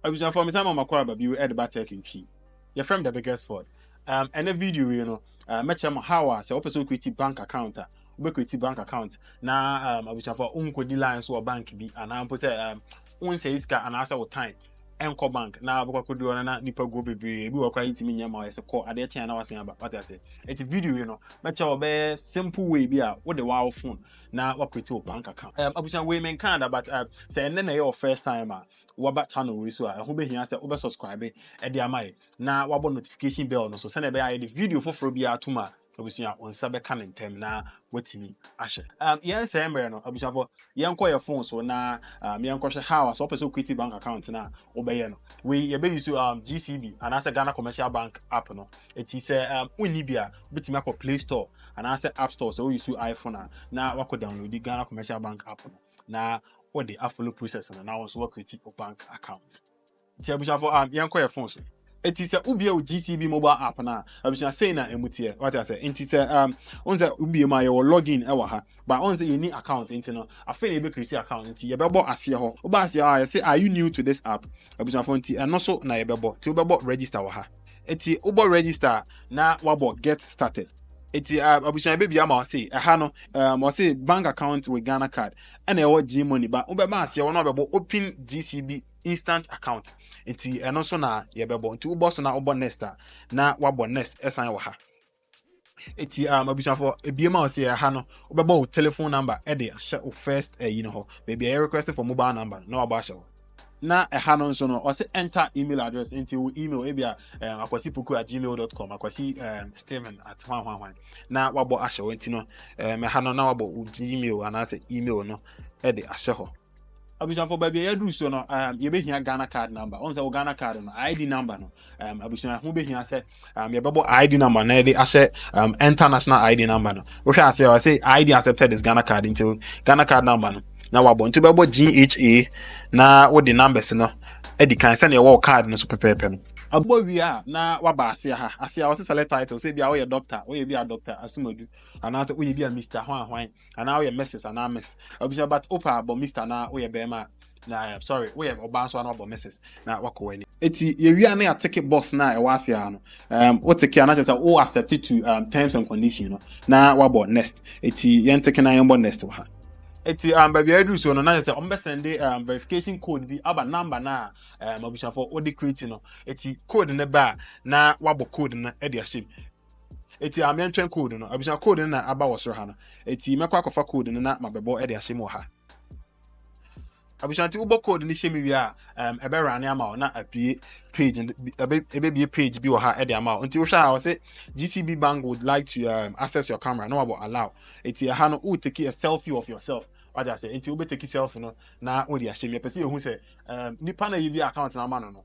Abushan for me some makwa ba bi we ed batek ntwi. Your friend the biggest Ford. And a video match how say open create bank account we create bank account na abushan for unkodi line so bank bi and am say say iska and answer with time enko bank na abukwa do na nipa go bebre bi wakwa intimi nyama say call ade chen na wasen aba what I say it video match be simple way bi a with the wow phone na wa create bank account abushan we men kind but say na your first time waba channel we so a ho behia say obe subscribe e de amaye na wabo notification bell no so send be aye the video for bi atuma abusua on sabe kan ntem na watimi ahye yen say emre no abusua for yen call your phone so na yen call how so person create bank account na obeye no we ye be use GCB and as a Ghana commercial bank app no it is uni bia bitimi akọ Play Store and as App Store so we use iPhone na wako download the Ghana commercial bank app no na what the follow process and now also create a bank account. Tiabusha for young your phone so. It is a ubia GCB mobile app na abusha say na emutie what I say it is on say ubia my login ewa ha but on say you need account into no afa na be create account nti ye bebo ase ho oba ase I say are you new to this app abusha for nti no so na ye bebo ti bebo register wa ha eti ubo register na wabo get started. Eti abushan baby ama say ha no mo say bank account with Ghana card and e what G money ba ubeba ase wo no bebo open GCB instant account eti eno so na ye bebo nti ubo so na ubo next na wabo next esan wo ha eti abushan for ebiema say ha no ubeba telephone number e de ahye o first ho baby I request for mobile number no aba ahye na ha no nso no o say enter email address into email ebia akwasipuku@gmail.com akwasi steven@hwanhwanhwan na wabo ahye wenti no ha no na wabo gmail anase email no e de ahye ho abushan for baby ya do so no ye behia Ghana card number on say Ghana card no ID number no abushan ho behia say ye bebo ID number na de ahye international ID number no we say ID accepted is Ghana card into Ghana card number no na wabo nti bebo GHA na wo the numbers no edi kan se na your card no so pepepe no abo wi a na waba ase ha ase a wo select title say bia wo ye doctor wo ye bia doctor asumadu ana wo ye bia Mr. Hwan ana wo ye Mrs. ana Miss obisha but opa abo Mr. na wo ye bema na sorry wo ye oba so na abo Mrs. na wako wani eti ye wi na ya ticket box na e wase ha no wo ticket na say wo accept to terms and conditions no na wabo next eti yen ticket na yen bo next wa eti baby edu so no na say on be send verification code bi aba number na abusha for odi create no eti code ne ba na wabo code na e de ahye eti amiantwen code no abusha code na aba wo so ha no eti mekwa akofa code na mabebo e de ahye mo ha abushanti ubo code ni shemi wi a ebe rane ama na apie page ebe be page bi wo ha e de ama nti wo hwa say GCB bank would like to access your camera no about allow eti ha no u take a selfie of yourself what I say nti u be take selfie no na wo de ahye pese ehun say nipa na yi account na ma no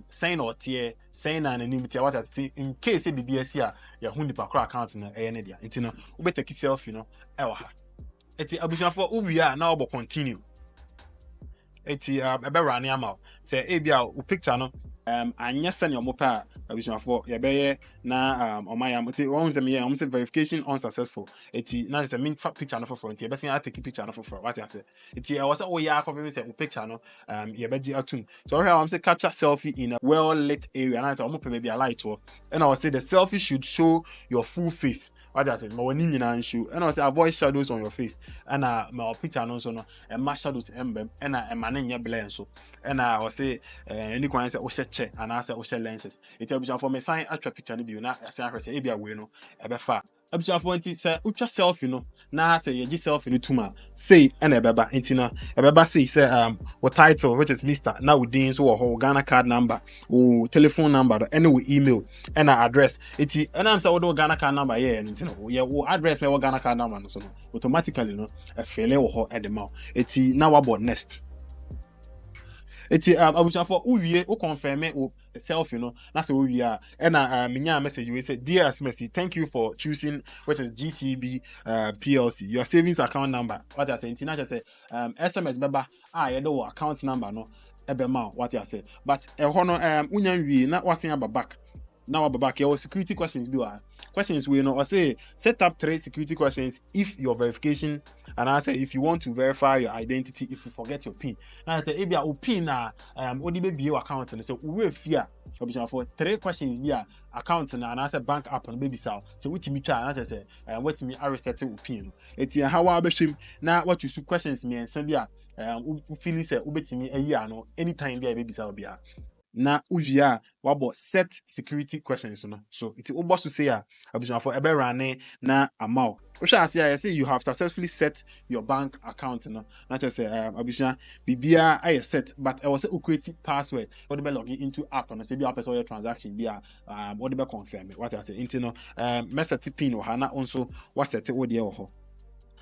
sign or tie sign na nanim tie what I say in case BBS a ya hu nipa kra account na e ne dia nti no u be take selfie no e wo ha eti abushanfo u wi a na wo continue eti ebe rane ama say ebia o picture no anya send your mopa abushan for ye be na omaya eti won say me say verification unsuccessful eti na say me picture no for front ye be say I take picture no for front what I say eti I was say ya copy me say picture no ye be gi atum so here I say capture selfie in a well lit area and I say omo maybe a light wo and I was say the selfie should show your full face what I said, my one nyina show and I say avoid shadows on your face and my picture no so no and my shadows embe and my name blend so and I was say any kwan say o che and I say o lenses it abushan for me sign atwa picture no bi na say ahwe say e bia we no e be fa abushan for nti say utwa selfie no na say ye gi selfie no tuma say and e beba nti na e beba say what title which is Mr. now within so wo Ghana card number o telephone number and we email and address iti and I'm say wo Ghana card number yeah nti no ye wo address na wo Ghana card number no so no automatically no e fele wo ho e de ma iti na wa board next eti abushan for uwie o confirm o self na say uwie a na menya message we say dear Messi thank you for choosing which is GCB PLC your savings account number what I say international say SMS beba ye do account number no ebe ma what I say but ho no unya wie na wasen aba back now back your security questions be questions we know or say set up 3 security questions if your verification and I say if you want to verify your identity if you forget your PIN. And I say if your PIN na odi be your account and so we fear for 3 questions be account and I say bank app and baby sao. So what me try and I say what me reset PIN. It's how I be now what you questions me and send be feeling say ubetimi a year no anytime be baby sao be na uvia wabo set security questions no so it almost to say abushan for ebe rane na amount I say you have successfully set your bank account no not just say abushan bibia I set but I was say create password what be login into app and say be person your transaction be what be confirm what I say into no message pin or hana also what set it there or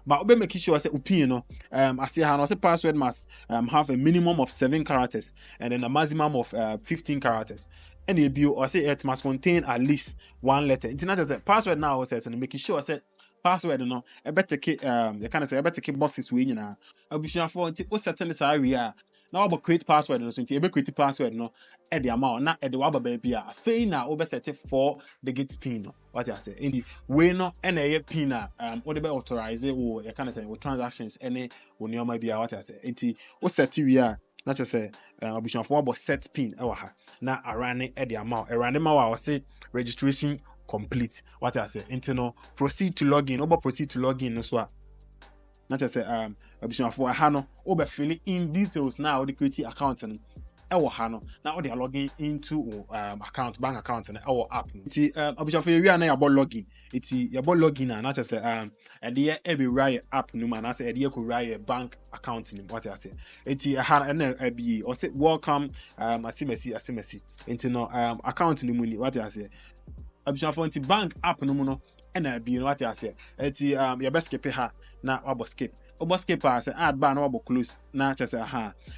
but we make sure say PIN no I say how say password must have a minimum of 7 characters and then a maximum of 15 characters. And the bio or say it must contain at least 1 letter. It's not just a password now says and making sure say password no I better take you can say I better keep boxes we na abushan for o certain this area now about create password no so you be create password no at the amount na at the waba baby a fail na over set for the gate PIN no what I say in the way no and a PIN what be authorize or you can say with transactions any when you might be what I say nti o set we are not just say abushan for about set PIN e ha na arane at the amount arane ma wa say registration complete what I say internal proceed to login over proceed to login no so not just say abushan for hano over filling in details now the create account and ewo hano now they are logging into account bank account and our app it's abushan for we are now about login it's about login and not just say and the every right app no man I say the could write bank account in what I say it's and be or say welcome asimesi into no account no money what I say abushan for bank app no no and be what I say it's your best skip ha na wabo skip obo skip as add bar na wabo close na chese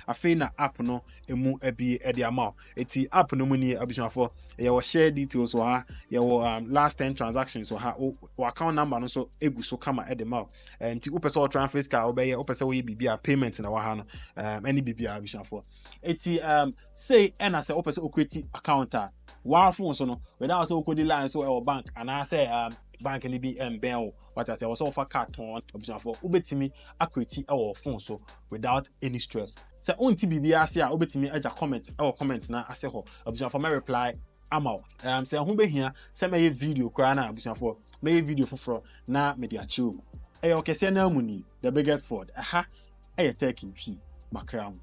afei na app no emu abi e de amount eti app no mu ni abushan for your share details or your last 10 transactions or account number no so egu so kama e de amount enti wo pese transfer ska obeye wo pese we bibia payment na wa no any bibia abushan for eti say and I say wo pese create account wa phone so no without so ko di line so our bank and I say bank ni bi bell what I say was offer card on option for ubetimi akreti our phone so without any stress say onti bibia say ubetimi aja comment our comment na ase ho option for my reply amount say ho be hia say my video kra na option for my video for na media chill e okese na muni the biggest Ford aha e taking key makram